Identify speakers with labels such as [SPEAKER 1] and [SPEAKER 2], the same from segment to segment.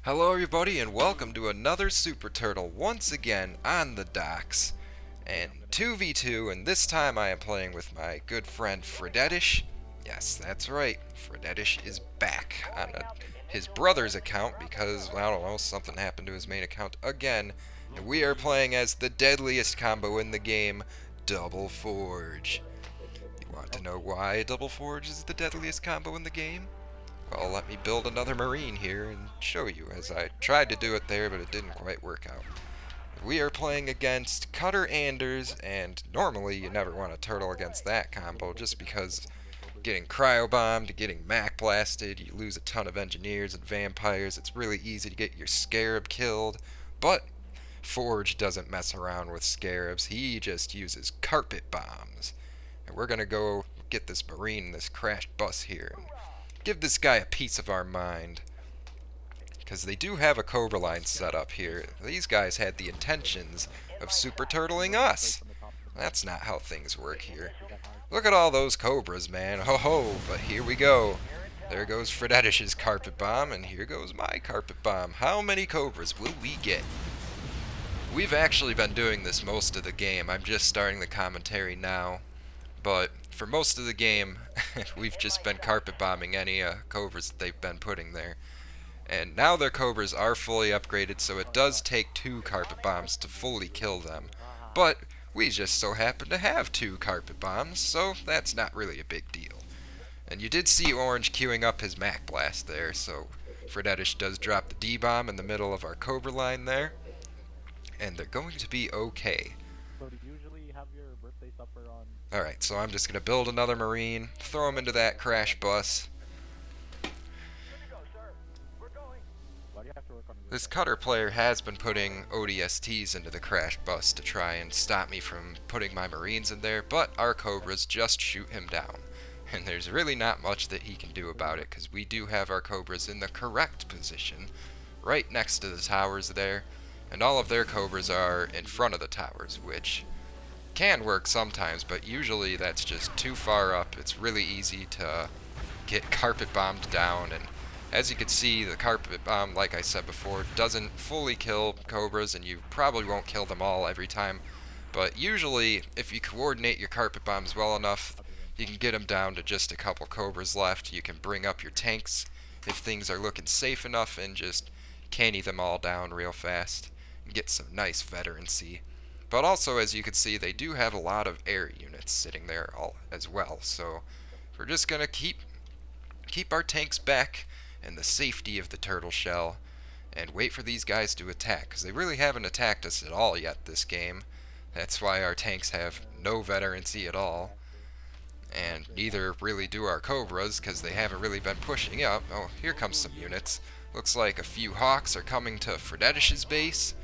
[SPEAKER 1] Hello everybody and welcome to another Super Turtle once again on the docks. And 2v2, and this time I am playing with my good friend Fredetish. Yes, that's right, Fredetish is back on his brother's account because, I don't know, something happened to his main account again. And we are playing as the deadliest combo in the game, Double Forge. You want to know why Double Forge is the deadliest combo in the game? Well, let me build another marine here and show you, as I tried to do it there, but it didn't quite work out. We are playing against Cutter Anders, and normally you never want to turtle against that combo, just because getting cryobombed, getting Mac blasted, you lose a ton of engineers and vampires, it's really easy to get your scarab killed, but Forge doesn't mess around with scarabs, he just uses carpet bombs. And we're gonna go get this marine, this crashed bus here, and give this guy a piece of our mind. Because they do have a Cobra line set up here. These guys had the intentions of super turtling us. That's not how things work here. Look at all those Cobras, man. Ho ho, but here we go. There goes Fredetish's carpet bomb, and here goes my carpet bomb. How many Cobras will we get? We've actually been doing this most of the game. I'm just starting the commentary now. But for most of the game, we've just been carpet bombing any Cobras that they've been putting there. And now their Cobras are fully upgraded, so it does take 2 carpet bombs to fully kill them. But we just so happen to have 2 carpet bombs, so that's not really a big deal. And you did see Orange queuing up his Mac Blast there, so Fredetish does drop the D-bomb in the middle of our Cobra line there. And they're going to be okay. Alright, so I'm just going to build another Marine, throw him into that crash bus. This Cutter player has been putting ODSTs into the crash bus to try and stop me from putting my Marines in there, but our Cobras just shoot him down. And there's really not much that he can do about it, because we do have our Cobras in the correct position, right next to the towers there, and all of their Cobras are in front of the towers, which can work sometimes, but usually that's just too far up. It's really easy to get carpet bombed down, and as you can see, the carpet bomb, like I said before, doesn't fully kill Cobras, and you probably won't kill them all every time, but usually, if you coordinate your carpet bombs well enough, you can get them down to just a couple Cobras left. You can bring up your tanks if things are looking safe enough and just canny them all down real fast and get some nice veterancy. But also, as you can see, they do have a lot of air units sitting there all as well, so we're just going to keep our tanks back in the safety of the turtle shell and wait for these guys to attack, because they really haven't attacked us at all yet this game. That's why our tanks have no veterancy at all, and neither really do our Cobras, because they haven't really been pushing up. Oh, here comes some units. Looks like a few Hawks are coming to Fredetish's base,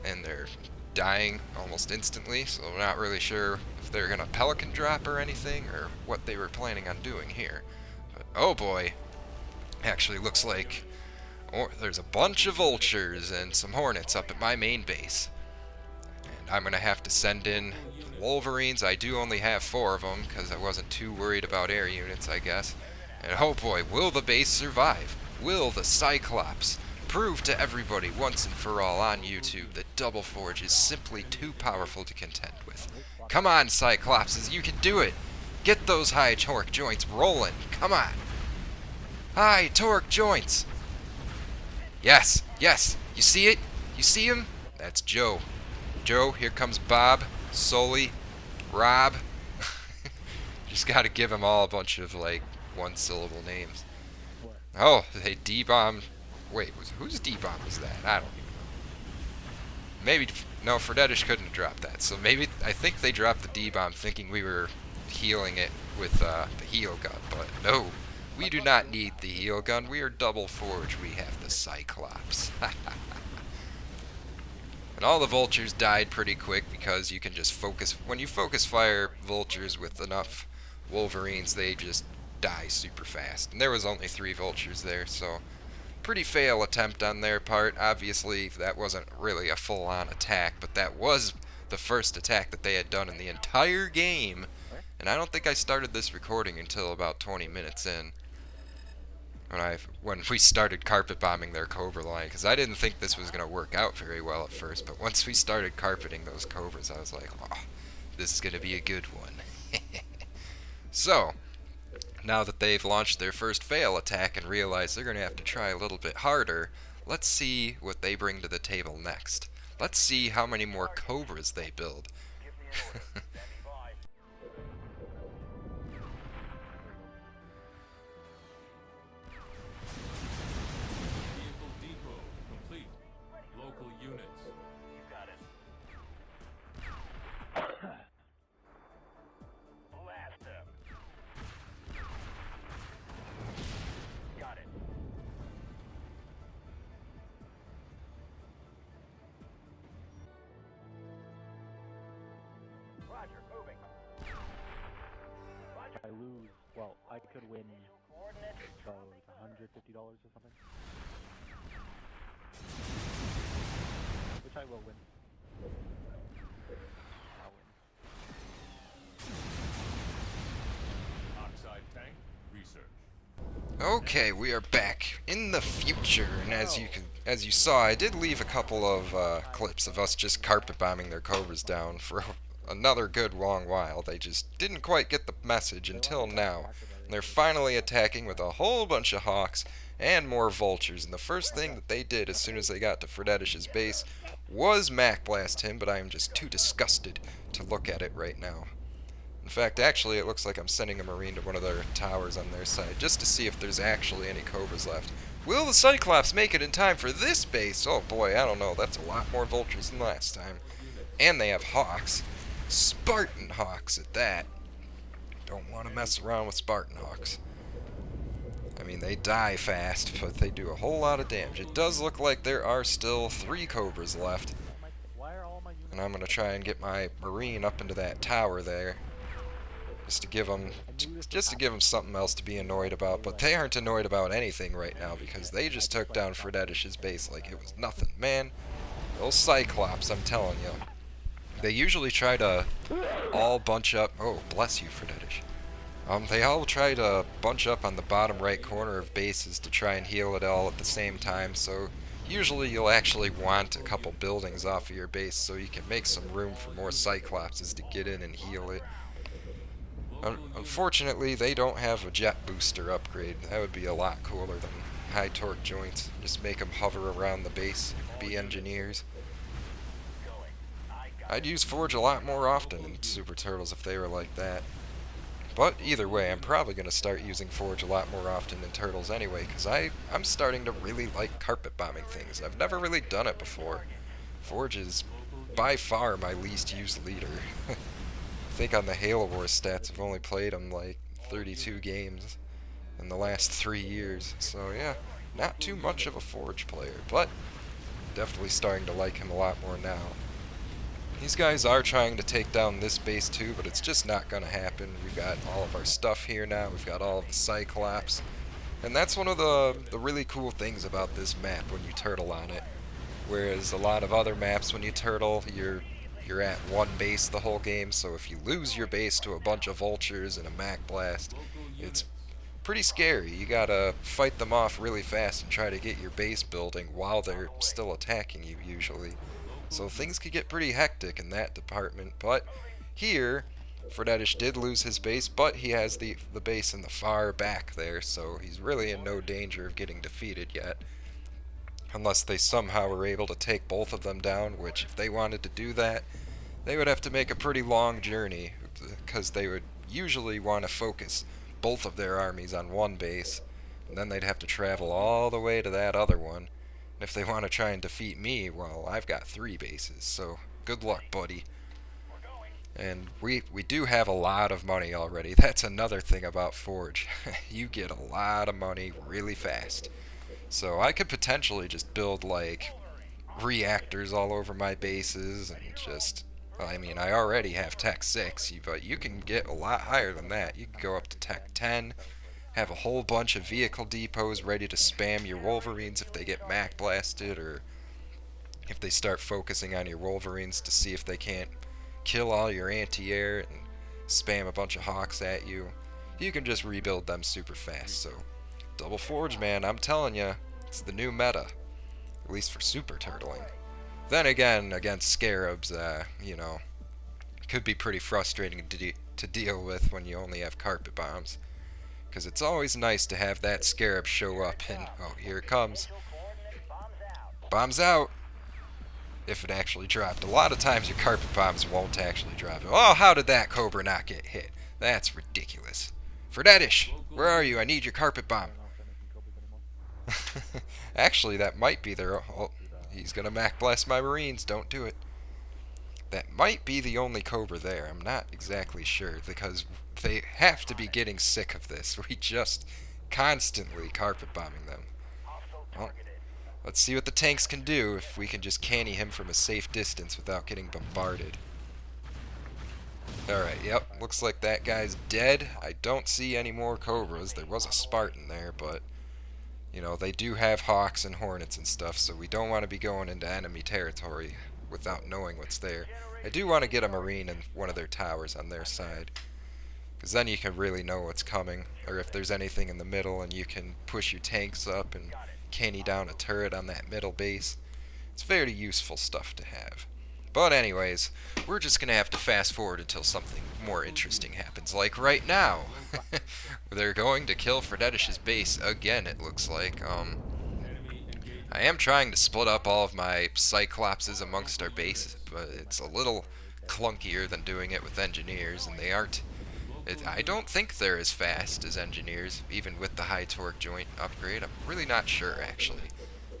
[SPEAKER 1] and they're dying almost instantly, so I'm not really sure if they're gonna Pelican drop or anything, or what they were planning on doing here. But, oh boy, actually looks like there's a bunch of vultures and some hornets up at my main base. And I'm gonna have to send in the Wolverines. I do only have 4 of them, because I wasn't too worried about air units, I guess. And oh boy, will the base survive? Will the Cyclops prove to everybody once and for all on YouTube that Double Forge is simply too powerful to contend with? Come on, Cyclopses, you can do it! Get those high torque joints rolling, come on! High torque joints! Yes, yes, you see it? You see him? That's Joe. Joe, here comes Bob, Sully, Rob. Just gotta give them all a bunch of, like, one-syllable names. Oh, they D-bombed. Wait, whose D-bomb was that? I don't even know. Maybe, no, Fredetish couldn't have dropped that. So maybe, I think they dropped the D-bomb thinking we were healing it with the heal gun. But no, we do not need the heal gun. We are Double Forge. We have the Cyclops. And all the vultures died pretty quick because you can just focus. When you focus fire vultures with enough Wolverines, they just die super fast. And there was only 3 vultures there, so pretty fail attempt on their part. Obviously, that wasn't really a full-on attack, but that was the first attack that they had done in the entire game. And I don't think I started this recording until about 20 minutes in. when we started carpet bombing their Cobra line, because I didn't think this was gonna work out very well at first, but once we started carpeting those Cobras, I was like, oh, this is gonna be a good one. So, now that they've launched their first fail attack and realized they're gonna have to try a little bit harder, let's see what they bring to the table next. Let's see how many more Cobras they build.
[SPEAKER 2] Vehicle depot complete. Local units. You got it. Blast them. Got it. Roger, moving. Roger.
[SPEAKER 3] I lose, well, I could win about $150 or something. Which I will win. I'll win.
[SPEAKER 2] Oxide tank research.
[SPEAKER 1] Okay, we are back in the future, and as you saw, I did leave a couple of clips of us just carpet bombing their Cobras down for another good long while. They just didn't quite get the message until now. And they're finally attacking with a whole bunch of Hawks and more Vultures, and the first thing that they did as soon as they got to Fredetish's base was Mac Blast him, but I am just too disgusted to look at it right now. In fact, actually, it looks like I'm sending a Marine to one of their towers on their side, just to see if there's actually any Cobras left. Will the Cyclops make it in time for this base? Oh boy, I don't know. That's a lot more Vultures than last time. And they have Hawks. Spartan Hawks at that. Don't want to mess around with Spartan Hawks. I mean, they die fast, but they do a whole lot of damage. It does look like there are still 3 Cobras left. And I'm going to try and get my Marine up into that tower there. Just to give them something else to be annoyed about, but they aren't annoyed about anything right now because they just took down Fredetish's base like it was nothing. Man, those Cyclops, I'm telling you. They usually try to all bunch up. Oh, bless you, Fredetish. They all try to bunch up on the bottom right corner of bases to try and heal it all at the same time, so usually you'll actually want a couple buildings off of your base so you can make some room for more Cyclopses to get in and heal it. Unfortunately, they don't have a jet booster upgrade. That would be a lot cooler than high torque joints. Just make them hover around the base, be engineers. I'd use Forge a lot more often in Super Turtles if they were like that. But either way, I'm probably going to start using Forge a lot more often in Turtles anyway, because I'm starting to really like carpet bombing things. I've never really done it before. Forge is by far my least used leader. I think on the Halo Wars stats, I've only played him like 32 games in the last 3 years. So yeah, not too much of a Forge player, but definitely starting to like him a lot more now. These guys are trying to take down this base too, but it's just not going to happen. We've got all of our stuff here now. We've got all of the Cyclops. And that's one of the really cool things about this map when you turtle on it. Whereas a lot of other maps, when you turtle, you're at one base the whole game, so if you lose your base to a bunch of Vultures and a Mac Blast, it's pretty scary. You gotta fight them off really fast and try to get your base building while they're still attacking you, usually. So things could get pretty hectic in that department, but here, Fredetish did lose his base, but he has the base in the far back there, so he's really in no danger of getting defeated yet. Unless they somehow were able to take both of them down, which if they wanted to do that, they would have to make a pretty long journey, because they would usually want to focus both of their armies on one base, and then they'd have to travel all the way to that other one. And if they want to try and defeat me, well, I've got 3 bases, so good luck, buddy. And we do have a lot of money already. That's another thing about Forge. You get a lot of money really fast. So I could potentially just build, like, reactors all over my bases and just... Well, I mean, I already have Tech 6, but you can get a lot higher than that. You can go up to Tech 10, have a whole bunch of vehicle depots ready to spam your Wolverines if they get Mac blasted, or if they start focusing on your Wolverines to see if they can't kill all your anti-air and spam a bunch of Hawks at you. You can just rebuild them super fast, so Double Forge, man, I'm telling you, it's the new meta. At least for super turtling. Then again, against scarabs, you know, could be pretty frustrating to deal with when you only have carpet bombs. Because it's always nice to have that scarab show up and, oh, here it comes. Bombs out! If it actually dropped. A lot of times your carpet bombs won't actually drop. Oh, how did that Cobra not get hit? That's ridiculous. Fredetish, where are you? I need your carpet bomb. Actually, that might be their... Oh, he's gonna Mac Blast my Marines. Don't do it. That might be the only Cobra there. I'm not exactly sure, because they have to be getting sick of this. We just constantly carpet bombing them. Well, let's see what the tanks can do if we can just canny him from a safe distance without getting bombarded. Alright, yep, looks like that guy's dead. I don't see any more Cobras. There was a Spartan there, but, you know, they do have Hawks and Hornets and stuff, so we don't want to be going into enemy territory without knowing what's there. I do want to get a Marine in one of their towers on their side, because then you can really know what's coming, or if there's anything in the middle and you can push your tanks up and canny down a turret on that middle base. It's very useful stuff to have. But anyways, we're just going to have to fast forward until something more interesting happens, like right now. They're going to kill Fredetish's base again, it looks like. I am trying to split up all of my Cyclopses amongst our base, but it's a little clunkier than doing it with engineers, and they aren't... I don't think they're as fast as engineers, even with the high torque joint upgrade. I'm really not sure, actually.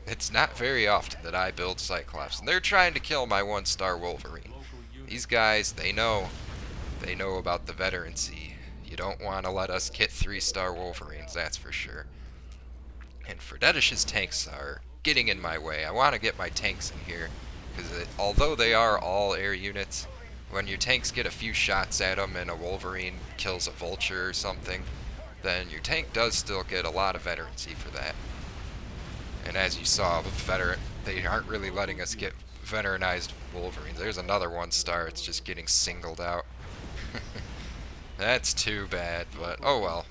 [SPEAKER 1] It's not very often that I build Cyclops, and they're trying to kill my 1-star Wolverine. These guys, they know about the veterancy. You don't want to let us get 3-star Wolverines, that's for sure. And Fredetish's tanks are getting in my way. I want to get my tanks in here, because although they are all air units, when your tanks get a few shots at them and a Wolverine kills a Vulture or something, then your tank does still get a lot of veterancy for that. And as you saw with they aren't really letting us get veteranized Wolverines. There's another 1-star, it's just getting singled out. That's too bad, but oh well.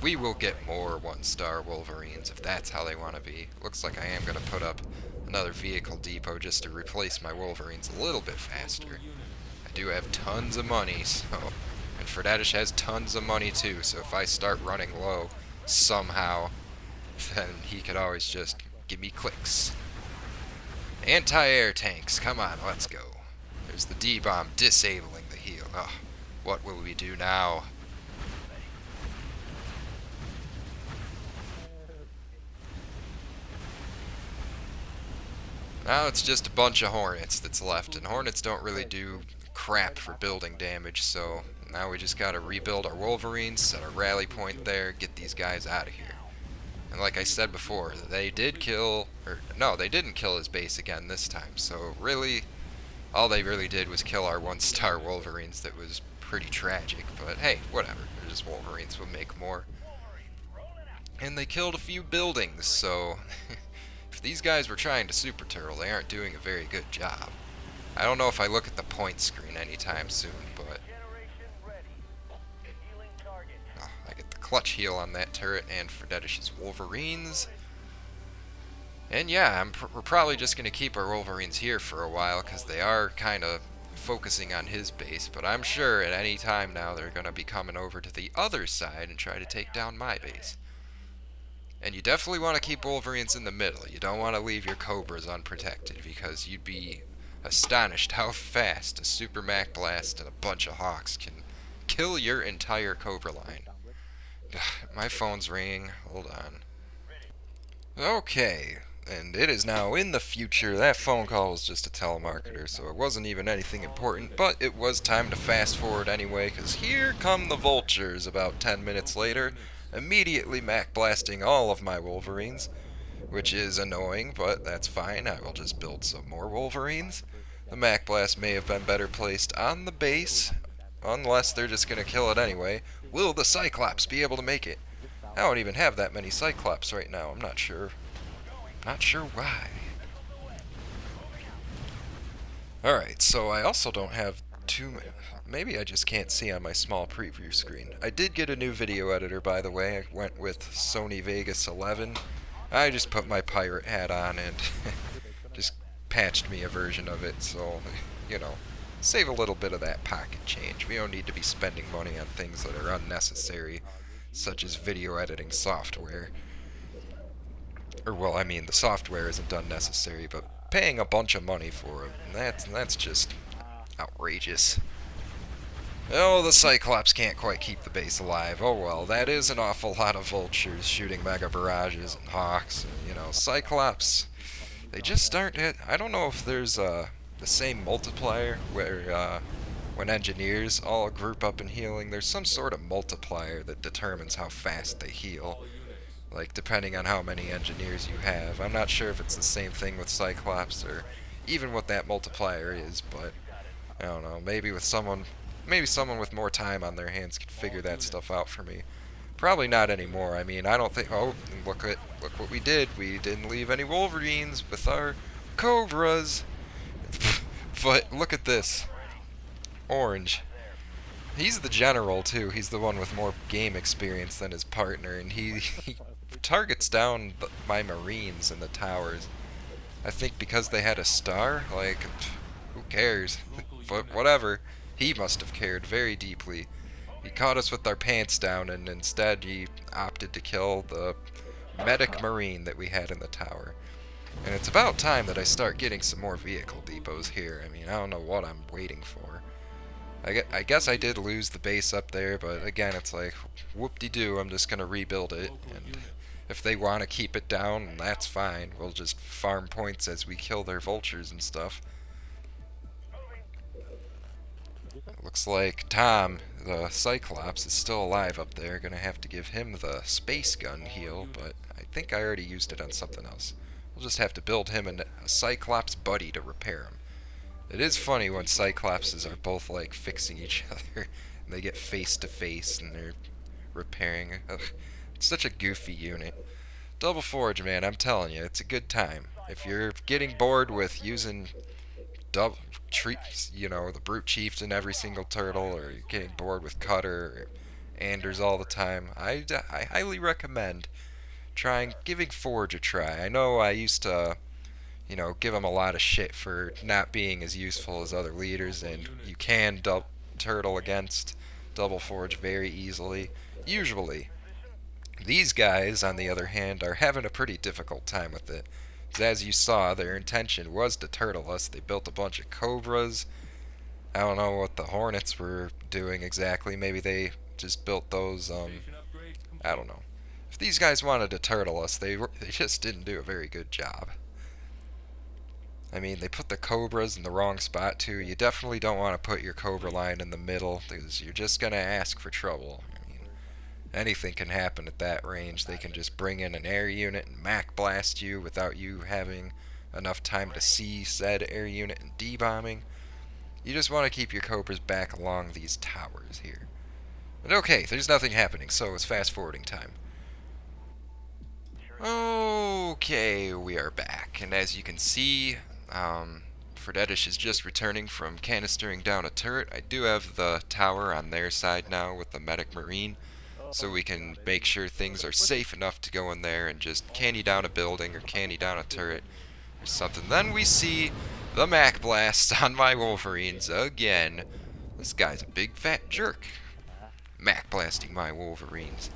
[SPEAKER 1] We will get more 1-star Wolverines if that's how they want to be. Looks like I am going to put up another vehicle depot just to replace my Wolverines a little bit faster. I do have tons of money, so... And Fredetish has tons of money too, so if I start running low somehow, then he could always just give me clicks. Anti-air tanks, come on, let's go. There's the D-bomb disabling the heal. Oh, what will we do now? Now it's just a bunch of Hornets that's left, and Hornets don't really do crap for building damage, so now we just gotta rebuild our Wolverines, set a rally point there, get these guys out of here. And like I said before, they did kill, or no, they didn't kill his base again this time, so really, all they really did was kill our 1-star Wolverines. That was pretty tragic, but hey, whatever, they're just Wolverines, we'll make more. And they killed a few buildings, so... If these guys were trying to super turtle, they aren't doing a very good job. I don't know if I look at the point screen anytime soon, but... Oh, I get the clutch heal on that turret and Fredetish's Wolverines. And yeah, we're probably just going to keep our Wolverines here for a while, because they are kind of focusing on his base, but I'm sure at any time now they're going to be coming over to the other side and try to take down my base. And you definitely want to keep Wolverines in the middle. You don't want to leave your Cobras unprotected, because you'd be astonished how fast a Super Mac Blast and a bunch of Hawks can kill your entire Cobra line. My phone's ringing. Hold on. Okay, and it is now in the future. That phone call was just a telemarketer, so it wasn't even anything important, but it was time to fast forward anyway, because here come the Vultures about 10 minutes later, immediately Mac Blasting all of my Wolverines, which is annoying, but that's fine. I will just build some more Wolverines. The Mac Blast may have been better placed on the base, unless they're just going to kill it anyway. Will the Cyclops be able to make it? I don't even have that many Cyclops right now. I'm not sure. Not sure why. Alright, so I also don't have maybe I just can't see on my small preview screen. I did get a new video editor, by the way. I went with Sony Vegas 11. I just put my pirate hat on and just patched me a version of it, so, you know, save a little bit of that pocket change. We don't need to be spending money on things that are unnecessary, such as video editing software. Or, well, I mean, the software isn't unnecessary, but paying a bunch of money for it, that's just outrageous. Oh, the Cyclops can't quite keep the base alive. Oh well, that is an awful lot of vultures shooting mega barrages and hawks. And, you know, Cyclops, they just aren't. I don't know if there's the same multiplier where when engineers all group up in healing, there's some sort of multiplier that determines how fast they heal. Like, depending on how many engineers you have. I'm not sure if it's the same thing with Cyclops or even what that multiplier is, but I don't know. Maybe someone with more time on their hands could figure that stuff out for me. Probably not anymore. I mean, I don't think. Oh, look what we did. We didn't leave any Wolverines with our Cobras. But look at this. Orange. He's the general too. He's the one with more game experience than his partner, and he targets down my Marines in the towers. I think because they had a star. Like, who cares? But whatever. He must have cared very deeply. He caught us with our pants down, and instead he opted to kill the medic Marine that we had in the tower. And it's about time that I start getting some more vehicle depots here. I mean, I don't know what I'm waiting for. I guess I did lose the base up there, but again, it's like, whoop-de-doo, I'm just going to rebuild it. And if they want to keep it down, that's fine. We'll just farm points as we kill their vultures and stuff. Looks like Tom, the Cyclops, is still alive up there. Gonna have to give him the space gun heal, but I think I already used it on something else. We'll just have to build him a Cyclops buddy to repair him. It is funny when Cyclopses are both like fixing each other, and they get face to face and they're repairing. Ugh, it's such a goofy unit. Double Forge, man, I'm telling you, it's a good time. If you're getting bored with using the Brute Chieftain every single turtle, or you're getting bored with Cutter or Anders all the time, I highly recommend giving Forge a try. I know I used to, give him a lot of shit for not being as useful as other leaders, and you can turtle against Double Forge very easily, usually. These guys, on the other hand, are having a pretty difficult time with it. As you saw, their intention was to turtle us. They built a bunch of Cobras. I don't know what the Hornets were doing exactly. Maybe they just built those, I don't know. If these guys wanted to turtle us, they just didn't do a very good job. I mean, they put the Cobras in the wrong spot, too. You definitely don't want to put your Cobra line in the middle, because you're just going to ask for trouble. Anything can happen at that range. They can just bring in an air unit and Mac blast you without you having enough time to see said air unit and D-bombing. You just want to keep your Cobras back along these towers here. But okay, there's nothing happening, so it's fast forwarding time. Okay, we are back, and as you can see, Fredetish is just returning from canistering down a turret. I do have the tower on their side now with the medic Marine, so we can make sure things are safe enough to go in there and just candy down a building or candy down a turret or something. Then we see the Mac Blast on my Wolverines again. This guy's a big fat jerk. Mac blasting my Wolverines.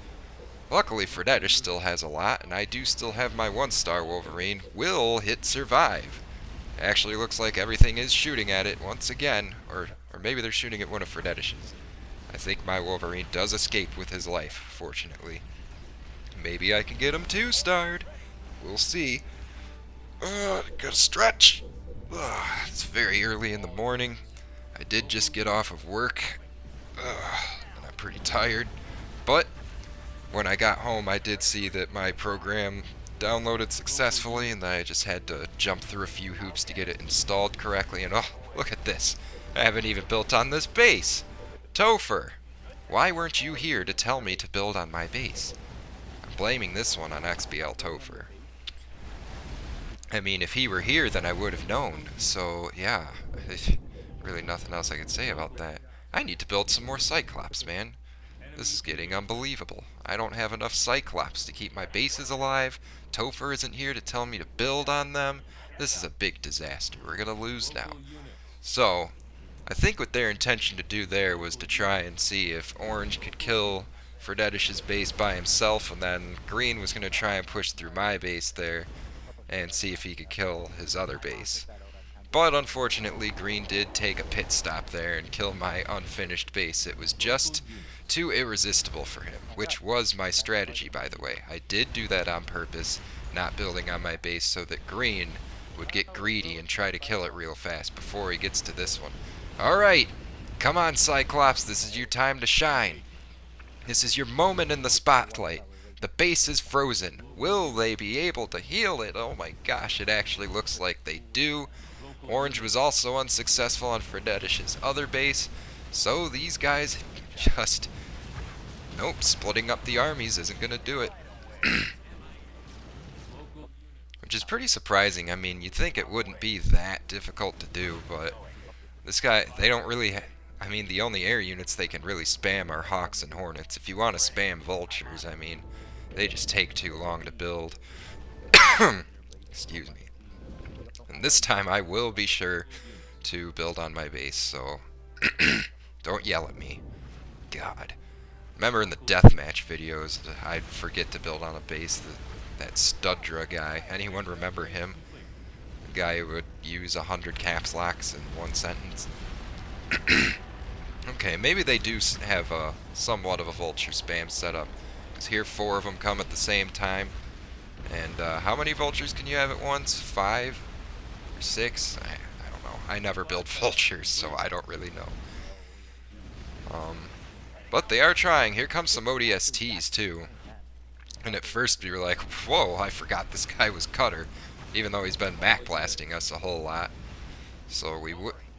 [SPEAKER 1] Luckily, Fredetish still has a lot, and I do still have my 1-star Wolverine. Will hit survive. Actually looks like everything is shooting at it once again, or maybe they're shooting at one of Fredetish's. I think my Wolverine does escape with his life, fortunately. Maybe I can get him 2-starred. We'll see. Gotta stretch. It's very early in the morning. I did just get off of work, and I'm pretty tired. But when I got home, I did see that my program downloaded successfully, and I just had to jump through a few hoops to get it installed correctly. And oh, look at this. I haven't even built on this base. Topher, why weren't you here to tell me to build on my base? I'm blaming this one on XBL Topher. I mean, if he were here, then I would have known. So, yeah. Really nothing else I could say about that. I need to build some more Cyclops, man. This is getting unbelievable. I don't have enough Cyclops to keep my bases alive. Topher isn't here to tell me to build on them. This is a big disaster. We're gonna lose now. So, I think what their intention to do there was to try and see if Orange could kill Fredetish's base by himself, and then Green was going to try and push through my base there and see if he could kill his other base. But unfortunately, Green did take a pit stop there and kill my unfinished base. It was just too irresistible for him, which was my strategy, by the way. I did do that on purpose, not building on my base so that Green would get greedy and try to kill it real fast before he gets to this one. Alright, come on Cyclops, this is your time to shine. This is your moment in the spotlight. The base is frozen. Will they be able to heal it? Oh my gosh, it actually looks like they do. Orange was also unsuccessful on Fredetish's other base, so these guys just... Nope, splitting up the armies isn't going to do it. Which is pretty surprising. I mean, you'd think it wouldn't be that difficult to do, but this guy, they don't really... I mean, the only air units they can really spam are Hawks and Hornets. If you want to spam Vultures, I mean, they just take too long to build. Excuse me. And this time I will be sure to build on my base, so don't yell at me. God. Remember in the deathmatch videos, I'd forget to build on a base. That Studra guy. Anyone remember him? The guy who would use 100 caps locks in one sentence. Okay, maybe they do have somewhat of a Vulture spam setup. Because here 4 of them come at the same time. And how many Vultures can you have at once? 5? Or 6? I don't know. I never build Vultures, so I don't really know. But they are trying. Here comes some ODSTs too. And at first we were like, whoa, I forgot this guy was Cutter. Even though he's been back blasting us a whole lot. So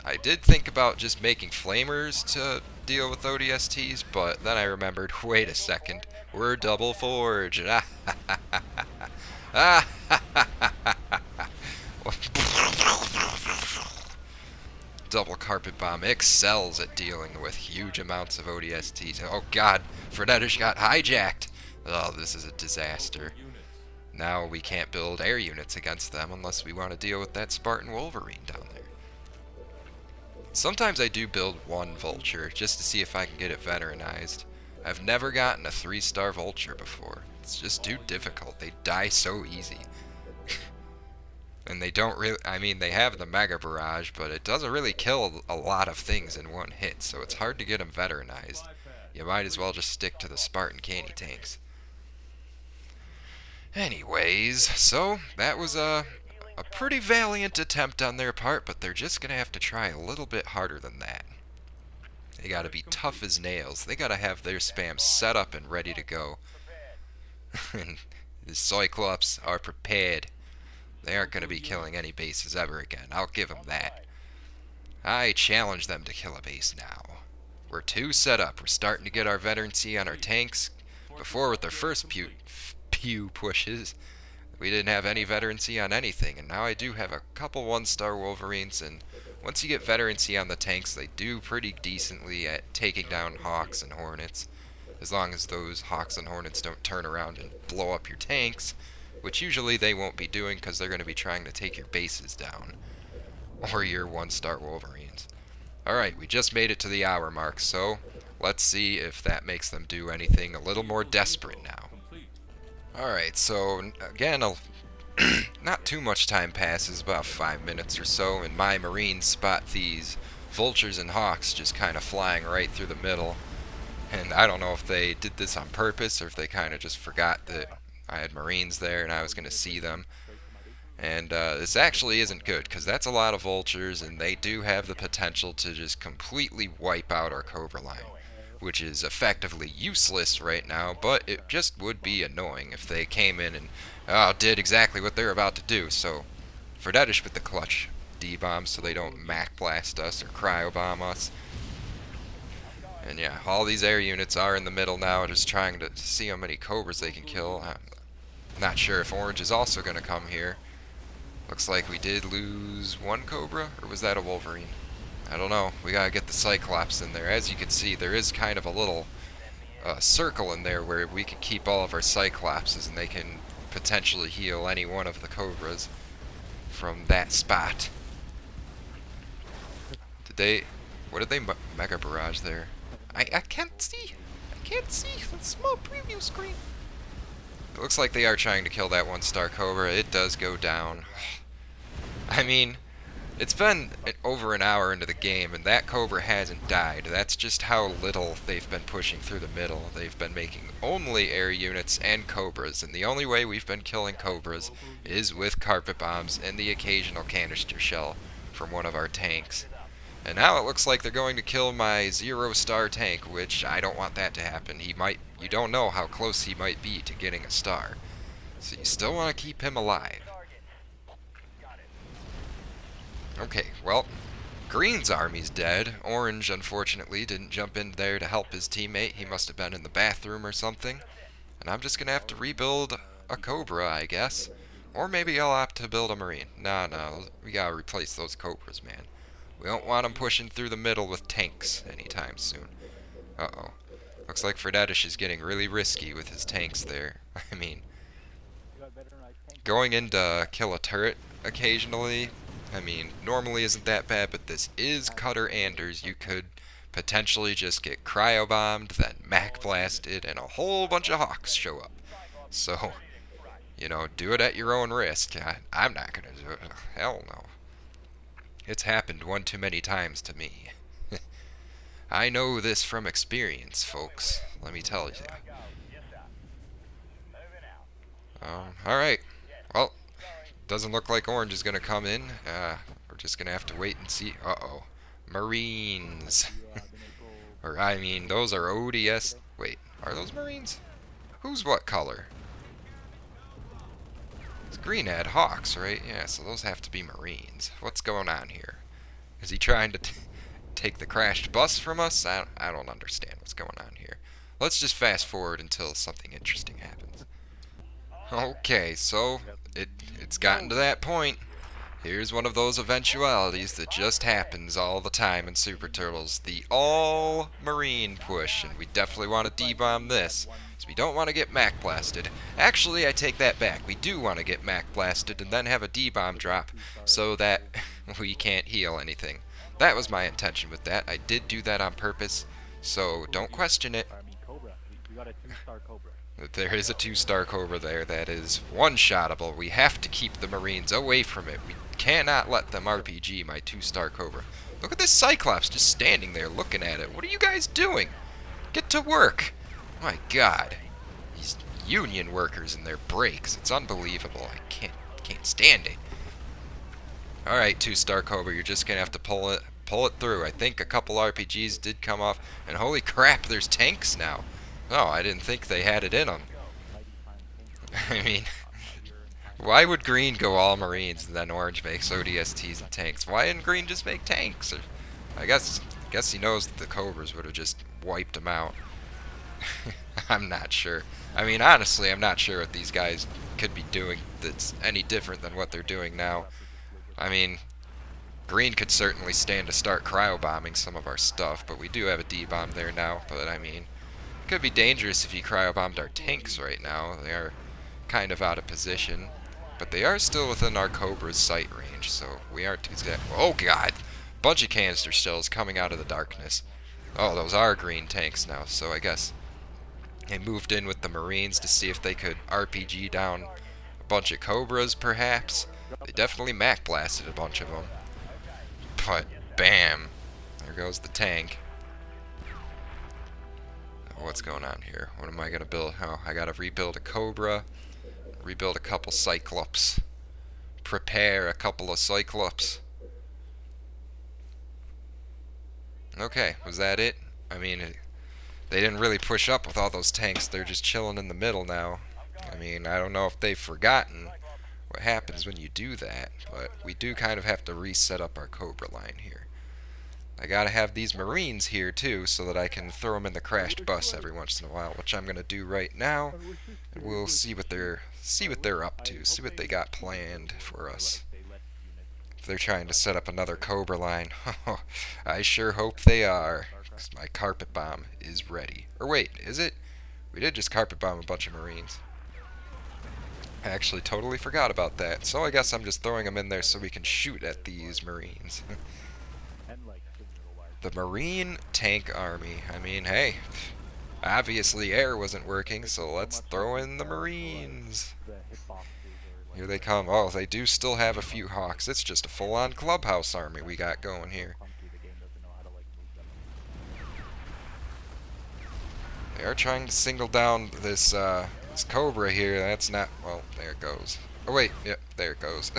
[SPEAKER 1] I did think about just making Flamers to deal with ODSTs, but then I remembered, wait a second, we're double forge. Double Carpet Bomb excels at dealing with huge amounts of ODSTs. Oh god, Fredetish got hijacked. Oh, this is a disaster. Now we can't build air units against them unless we want to deal with that Spartan Wolverine down there. Sometimes I do build one Vulture just to see if I can get it veteranized. I've never gotten a 3-star Vulture before. It's just too difficult. They die so easy. And they don't really... I mean, they have the Mega Barrage, but it doesn't really kill a lot of things in one hit, so it's hard to get them veteranized. You might as well just stick to the Spartan Candy Tanks. Anyways, so that was a pretty valiant attempt on their part, but they're just going to have to try a little bit harder than that. They got to be tough as nails. They got to have their spam set up and ready to go. And the Cyclops are prepared. They aren't going to be killing any bases ever again. I'll give them that. I challenge them to kill a base now. We're 2 set up. We're starting to get our veterancy on our tanks. Before, with their first pew pushes, we didn't have any veterancy on anything, and now I do have a couple 1-star Wolverines, and once you get veterancy on the tanks, they do pretty decently at taking down Hawks and Hornets, as long as those Hawks and Hornets don't turn around and blow up your tanks, which usually they won't be doing because they're going to be trying to take your bases down, or your 1-star Wolverines. Alright, we just made it to the hour mark, so let's see if that makes them do anything a little more desperate now. Alright, so again, not too much time passes, about 5 minutes or so, and my Marines spot these Vultures and Hawks just kind of flying right through the middle. And I don't know if they did this on purpose or if they kind of just forgot that I had Marines there and I was going to see them. And this actually isn't good, because that's a lot of Vultures, and they do have the potential to just completely wipe out our Cobra line, which is effectively useless right now, but it just would be annoying if they came in and did exactly what they're about to do. So, Fredetish with the clutch D-bombs so they don't Mac blast us or cryo-bomb us. And yeah, all these air units are in the middle now, just trying to see how many Cobras they can kill. I'm not sure if Orange is also going to come here. Looks like we did lose 1 Cobra, or was that a Wolverine? I don't know. We gotta get the Cyclops in there. As you can see, there is kind of a little circle in there where we can keep all of our Cyclopses and they can potentially heal any one of the Cobras from that spot. Did they... What did they Mega Barrage there? I can't see! I can't see! That small preview screen! It looks like they are trying to kill that 1-star Cobra. It does go down. I mean, it's been over an hour into the game, and that Cobra hasn't died. That's just how little they've been pushing through the middle. They've been making only air units and Cobras, and the only way we've been killing Cobras is with carpet bombs and the occasional canister shell from one of our tanks. And now it looks like they're going to kill my 0-star tank, which I don't want that to happen. You don't know how close he might be to getting a star. So you still want to keep him alive. Okay, well, Green's army's dead. Orange, unfortunately, didn't jump in there to help his teammate. He must have been in the bathroom or something. And I'm just going to have to rebuild a Cobra, I guess. Or maybe I'll opt to build a Marine. No, we gotta replace those Cobras, man. We don't want them pushing through the middle with tanks anytime soon. Uh-oh. Looks like Fredetish is getting really risky with his tanks there. I mean, going in to kill a turret occasionally, I mean, normally isn't that bad, but this is Cutter Anders. You could potentially just get cryobombed, then Mac blasted, and a whole bunch of Hawks show up. So, you know, do it at your own risk. I'm not gonna do it. Hell no. It's happened one too many times to me. I know this from experience, folks. Let me tell you. Alright. Well, doesn't look like Orange is going to come in. We're just going to have to wait and see. Uh-oh. Marines. Or, I mean, those are ODS. Wait, are those Marines? Who's what color? Green had Hawks, right? Yeah, so those have to be Marines. What's going on here? Is he trying to take the crashed bus from us? I don't understand what's going on here. Let's just fast forward until something interesting happens. Okay, so it's gotten to that point. Here's one of those eventualities that just happens all the time in Super Turtles. The all-Marine push, and we definitely want to D-bomb this. So we don't want to get Mac blasted. Actually, I take that back. We do want to get Mac blasted and then have a D-bomb drop so that we can't heal anything. That was my intention with that. I did do that on purpose, so don't question it.
[SPEAKER 3] We got a 2-star Cobra.
[SPEAKER 1] There is a 2-star Cobra there that is one-shottable. We have to keep the Marines away from it. We cannot let them RPG my 2-star Cobra. Look at this Cyclops just standing there looking at it. What are you guys doing? Get to work. My God. These union workers and their breaks. It's unbelievable. I can't stand it. Alright, 2-star Cobra, you're just gonna have to pull it through. I think a couple RPGs did come off, and holy crap, there's tanks now. Oh, I didn't think they had it in them. I mean, why would Green go all Marines and then Orange makes ODSTs and tanks? Why didn't Green just make tanks? Or, I guess he knows that the Cobras would have just wiped them out. I'm not sure. I mean, honestly, I'm not sure what these guys could be doing that's any different than what they're doing now. I mean, Green could certainly stand to start cryobombing some of our stuff, but we do have a D-bomb there now. But, I mean, it could be dangerous if he cryobombed our tanks right now. They are kind of out of position, but they are still within our Cobra's sight range, so we aren't exactly... Oh, God! Bunch of canister shells coming out of the darkness. Oh, those are Green tanks now, so I guess they moved in with the Marines to see if they could RPG down a bunch of Cobras, perhaps. They definitely Mac blasted a bunch of them. But, bam! There goes the tank. What's going on here? What am I gonna build? Oh, I gotta rebuild a Cobra, rebuild a couple Cyclops, prepare a couple of Cyclops. Okay, was that it? I mean, they didn't really push up with all those tanks. They're just chilling in the middle now. I mean, I don't know if they've forgotten what happens when you do that, but we do kind of have to reset up our Cobra line here. I gotta have these Marines here too, so that I can throw them in the crashed bus every once in a while, which I'm gonna do right now, and we'll see what they're up to, see what they got planned for us. if they're trying to set up another Cobra line. I sure hope they are, 'cause my carpet bomb is ready. Or wait, is it? We did just carpet bomb a bunch of Marines. I actually totally forgot about that, so I guess I'm just throwing them in there so we can shoot at these Marines. The Marine Tank Army. I mean, hey, obviously air wasn't working, so let's throw in the Marines. Here they come. Oh, they do still have a few Hawks. It's just a full-on clubhouse army we got going here. They are trying to single down this this Cobra here. That's not... Well, there it goes. Oh, wait. Yep, there it goes.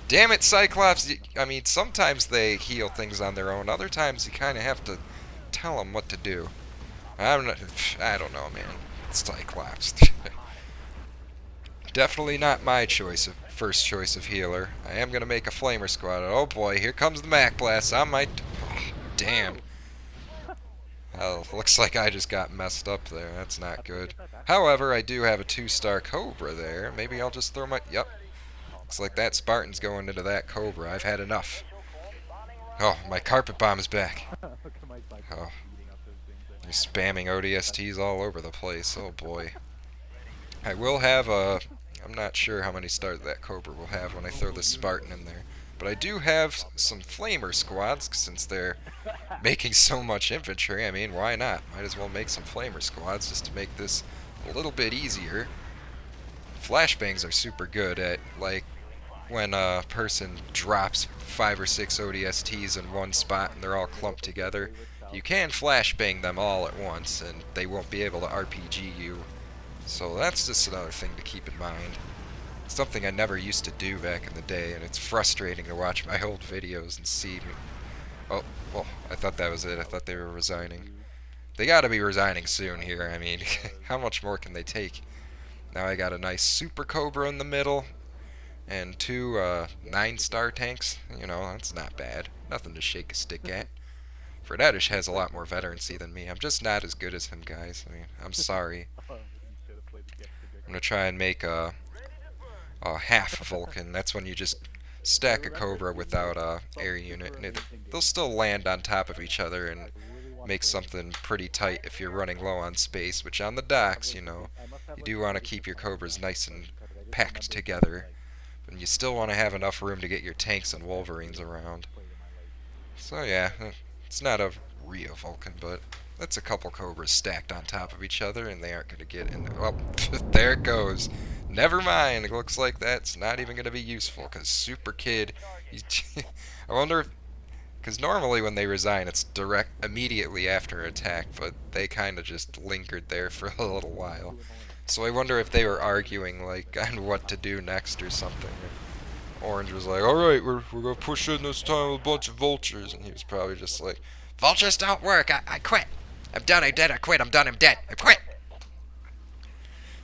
[SPEAKER 1] Damn it, Cyclops. I mean, sometimes they heal things on their own. Other times you kind of have to tell them what to do. I don't know, man. It's Cyclops. Definitely not my first choice of healer. I am going to make a Flamer squad. Oh boy, here comes the Mac Blast. I might... Oh, damn. Well, looks like I just got messed up there. That's not good. However, I do have a 2-star Cobra there. Maybe I'll just throw my... Yep. Looks like that Spartan's going into that Cobra. I've had enough. Oh, my carpet bomb is back. Oh. They're spamming ODSTs all over the place. Oh boy. I will have a... I'm not sure how many stars that Cobra will have when I throw this Spartan in there. But I do have some Flamer squads, since they're making so much infantry. I mean, why not? Might as well make some Flamer squads just to make this a little bit easier. Flashbangs are super good at, like, when a person drops 5 or 6 ODSTs in one spot and they're all clumped together. You can flashbang them all at once, and they won't be able to RPG you. So that's just another thing to keep in mind. Something I never used to do back in the day, and it's frustrating to watch my old videos and see me. Oh, well, I thought that was it. I thought they were resigning. They gotta be resigning soon here. I mean, how much more can they take? Now I got a nice Super Cobra in the middle, and 2 9-star tanks. You know, that's not bad. Nothing to shake a stick at. Fredetish has a lot more veterancy than me. I'm just not as good as him, guys. I mean, I'm sorry. I'm gonna try and make a half Vulcan. That's when you just stack a Cobra without a air unit, and they'll still land on top of each other and make something pretty tight if you're running low on space, which on the docks, you know, you do want to keep your Cobras nice and packed together, and you still want to have enough room to get your tanks and Wolverines around. So yeah, it's not a real Vulcan, but that's a couple Cobras stacked on top of each other, and they aren't going to get in there. Well, there it goes. Never mind, it looks like that's not even going to be useful, because Super Kid, I wonder if, because normally when they resign it's immediately after attack, but they kind of just lingered there for a little while. So I wonder if they were arguing, like, on what to do next or something. Orange was like, alright, we're going to push in this time with a bunch of vultures, and he was probably just like, vultures don't work, I quit. I'm done, I'm dead, I quit, I'm done, I'm dead, I quit.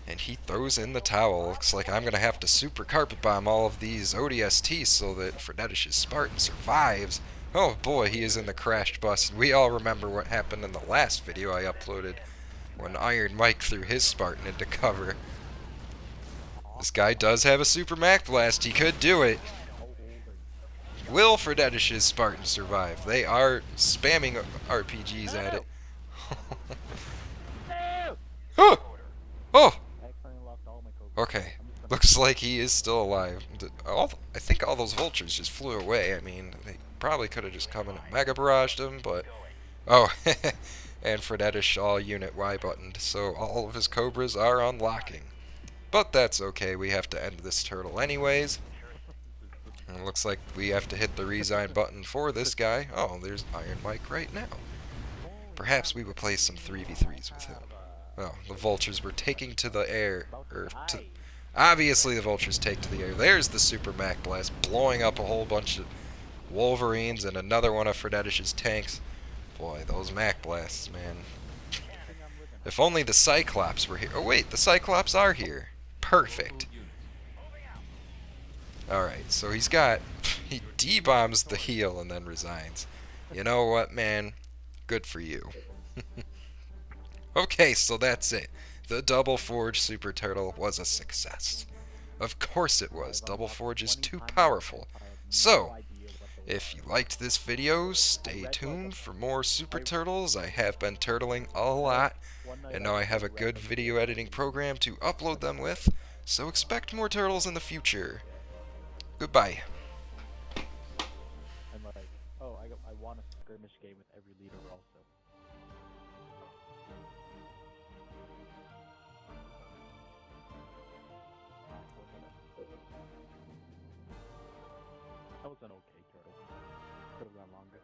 [SPEAKER 1] And he throws in the towel. Looks like I'm going to have to super carpet bomb all of these ODSTs so that Fredetish's Spartan survives. Oh boy, he is in the crashed bus. We all remember what happened in the last video I uploaded when Iron Mike threw his Spartan into cover. This guy does have a Super Mac Blast. He could do it. Will Fredetish's Spartan survive? They are spamming RPGs at it. Oh! Oh! Okay. Looks like he is still alive. I think all those vultures just flew away. I mean, they probably could have just come and Mega Barraged him, but... Oh, and Fredetish all unit Y buttoned, so all of his Cobras are unlocking. But that's okay, we have to end this turtle anyways. And it looks like we have to hit the resign button for this guy. Oh, there's Iron Mike right now. Perhaps we will play some 3v3s with him. Oh, the vultures were taking to the air. Obviously the vultures take to the air. There's the Super Mac Blast, blowing up a whole bunch of Wolverines and another one of Fredetish's tanks. Boy, those Mac Blasts, man. If only the Cyclops were here. Oh wait, the Cyclops are here. Perfect. Alright, so he D-bombs the heel and then resigns. You know what, man? Good for you. Okay, so that's it. The Double Forge Super Turtle was a success. Of course it was. Double Forge is too powerful. So,
[SPEAKER 3] idea what those
[SPEAKER 1] if you
[SPEAKER 3] are.
[SPEAKER 1] liked this video, stay tuned for more Super Turtles. I have been turtling a lot,
[SPEAKER 3] One night
[SPEAKER 1] and now I have a
[SPEAKER 3] read
[SPEAKER 1] good
[SPEAKER 3] them
[SPEAKER 1] video
[SPEAKER 3] together.
[SPEAKER 1] editing program to upload them with, so expect more turtles in the future. Goodbye.
[SPEAKER 3] And like, oh, I want a skirmish game with every leader also. That was an okay turtle. Could have gone longer.